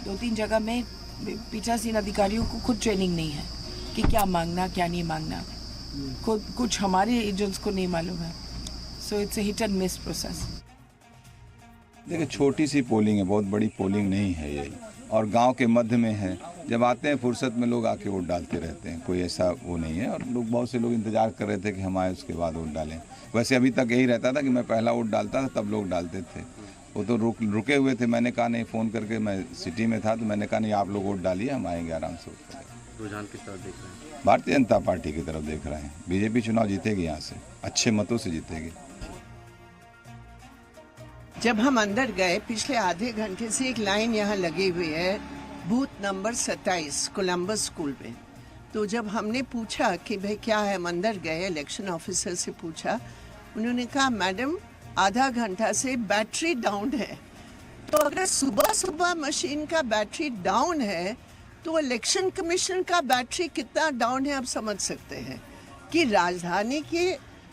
2-3 जगह में पीठासीन अधिकारियों को खुद ट्रेनिंग नहीं है कि क्या मांगना क्या नहीं मांगना, कुछ हमारे एजेंट्स को नहीं मालूम है। So it's a hit and miss process. देखिए छोटी सी पोलिंग है, बहुत बड़ी पोलिंग नहीं है ये, और गांव के मध्य में है। जब आते हैं फुर्सत में लोग आके वोट डालते रहते हैं, कोई ऐसा वो नहीं है। और लोग, बहुत से लोग इंतजार कर रहे थे कि हम आए उसके बाद वोट डालें। वैसे अभी तक यही रहता था कि मैं पहला वोट डालता था तब लोग डालते थे। वो तो रुके हुए थे। मैंने कहा नहीं, फ़ोन करके, मैं सिटी में था तो मैंने कहा नहीं आप लोग वोट डालिए, हम आएंगे आराम से वोट करेंगे। रुझान किस तरफ देख रहे हैं? भारतीय जनता पार्टी की तरफ देख रहे हैं। बीजेपी चुनाव जीतेगी, यहाँ से अच्छे मतों से जीतेगी। जब हम अंदर गए पिछले आधे घंटे से एक लाइन यहाँ लगी हुई है बूथ नंबर 27 कोलंबस स्कूल में। तो जब हमने पूछा कि भाई क्या है, हम अंदर गए, इलेक्शन ऑफिसर से पूछा, उन्होंने कहा मैडम आधा घंटा से बैटरी डाउन है। तो अगर सुबह सुबह मशीन का बैटरी डाउन है तो इलेक्शन कमीशन का बैटरी कितना डाउन है आप समझ सकते हैं कि राजधानी के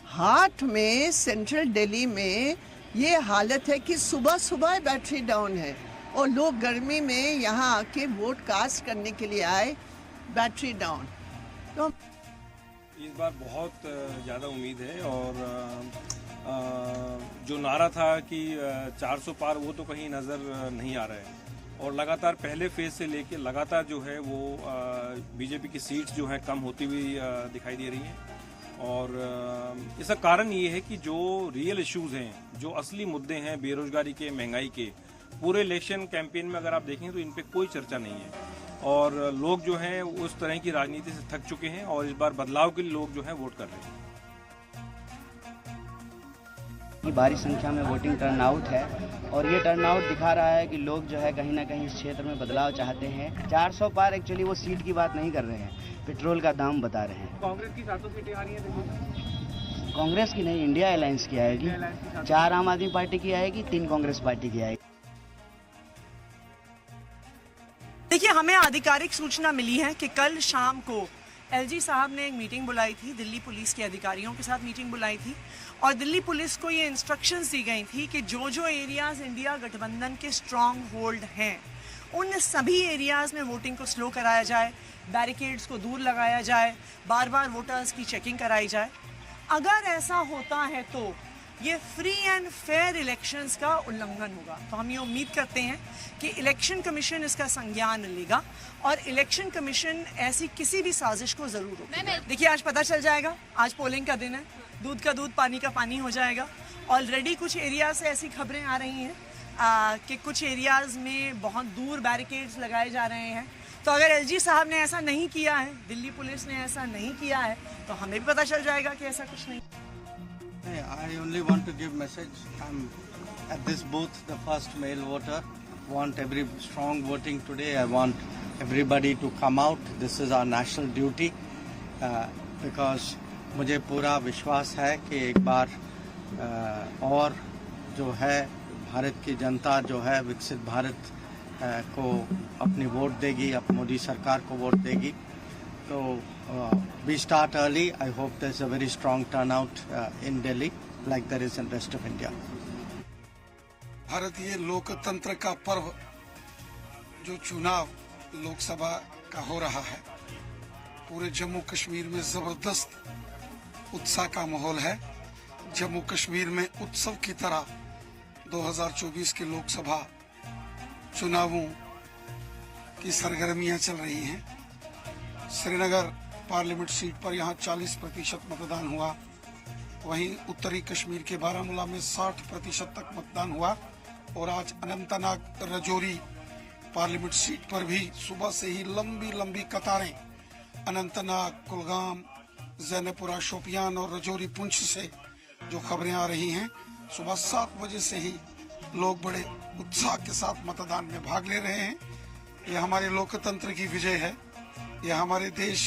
हार्ट में, सेंट्रल दिल्ली में ये हालत है कि सुबह सुबह बैटरी डाउन है और लोग गर्मी में यहाँ आके वोट कास्ट करने के लिए आए, बैटरी डाउन। तो इस बार बहुत ज़्यादा उम्मीद है। और जो नारा था कि 400 पार, वो तो कहीं नज़र नहीं आ रहा है। और लगातार पहले फेज से लेके लगातार जो है वो बीजेपी की सीट्स जो हैं कम होती हुई दिखाई दे रही हैं। और इसका कारण ये है कि जो रियल इश्यूज हैं, जो असली मुद्दे हैं बेरोजगारी के, महंगाई के, पूरे इलेक्शन कैंपेन में अगर आप देखें तो इन पे कोई चर्चा नहीं है। और लोग जो हैं उस तरह की राजनीति से थक चुके हैं और इस बार बदलाव के लिए लोग जो हैं वोट कर रहे हैं। भारी संख्या में वोटिंग टर्नआउट है और ये टर्नआउट दिखा रहा है कि लोग जो है कहीं ना कहीं इस क्षेत्र में बदलाव चाहते हैं। 400 पार एक्चुअली वो सीट की बात नहीं कर रहे हैं, पेट्रोल का दाम बता रहे हैं। कांग्रेस की 700 सीटें आ रही हैं। कांग्रेस की नहीं, इंडिया अलायंस की आएगी। 4 आम आदमी पार्टी की आएगी, 3 कांग्रेस पार्टी की आएगी। देखिए, हमें आधिकारिक सूचना मिली है कि कल शाम को एलजी साहब ने एक मीटिंग बुलाई थी, दिल्ली पुलिस के अधिकारियों के साथ मीटिंग बुलाई थी और दिल्ली पुलिस को ये इंस्ट्रक्शंस दी गई थी कि जो जो एरियाज इंडिया गठबंधन के स्ट्रॉन्ग होल्ड हैं उन सभी एरियाज में वोटिंग को स्लो कराया जाए, बैरिकेड्स को दूर लगाया जाए, बार बार वोटर्स की चेकिंग कराई जाए। अगर ऐसा होता है तो ये फ्री एंड फेयर इलेक्शंस का उल्लंघन होगा। तो हम ये उम्मीद करते हैं कि इलेक्शन कमीशन इसका संज्ञान लेगा और इलेक्शन कमीशन ऐसी किसी भी साजिश को ज़रूर रोकेगा। देखिए, आज पता चल जाएगा, आज पोलिंग का दिन है, दूध का दूध पानी का पानी हो जाएगा। ऑलरेडी कुछ एरिया से ऐसी खबरें आ रही हैं कि कुछ एरियाज़ में बहुत दूर बैरिकेड्स लगाए जा रहे हैं। तो अगर एलजी साहब ने ऐसा नहीं किया है, दिल्ली पुलिस ने ऐसा नहीं किया है, तो हमें भी पता चल जाएगा कि ऐसा कुछ नहीं। I only want to give message. I'm at this booth, the first male voter. Want every strong voting today. I want everybody to come out. This is our national duty because मुझे पूरा विश्वास है कि एक बार और जो है भारत की जनता जो है विकसित भारत को अपनी वोट देगी, अब मोदी सरकार को वोट देगी। So we start early. I hope there's a very strong turnout in Delhi, like there is in rest of India. भारतीय लोकतंत्र का पर्व जो चुनाव लोकसभा का हो रहा है, पूरे जम्मू कश्मीर में जबरदस्त उत्साह का माहौल है। जम्मू कश्मीर में उत्सव की तरह 2024 के लोकसभा चुनावों की सरगर्मियां चल रही हैं। श्रीनगर पार्लियामेंट सीट पर यहाँ 40% मतदान हुआ, वहीं उत्तरी कश्मीर के बारामूला में 60% तक मतदान हुआ और आज अनंतनाग रजौरी पार्लियामेंट सीट पर भी सुबह से ही लंबी लंबी कतारें अनंतनाग, कुलगाम, जैनपुरा, शोपियान और रजौरी पुंछ से जो खबरें आ रही हैं, सुबह 7 बजे से ही लोग बड़े उत्साह के साथ मतदान में भाग ले रहे हैं। ये हमारे लोकतंत्र की विजय है। यह हमारे देश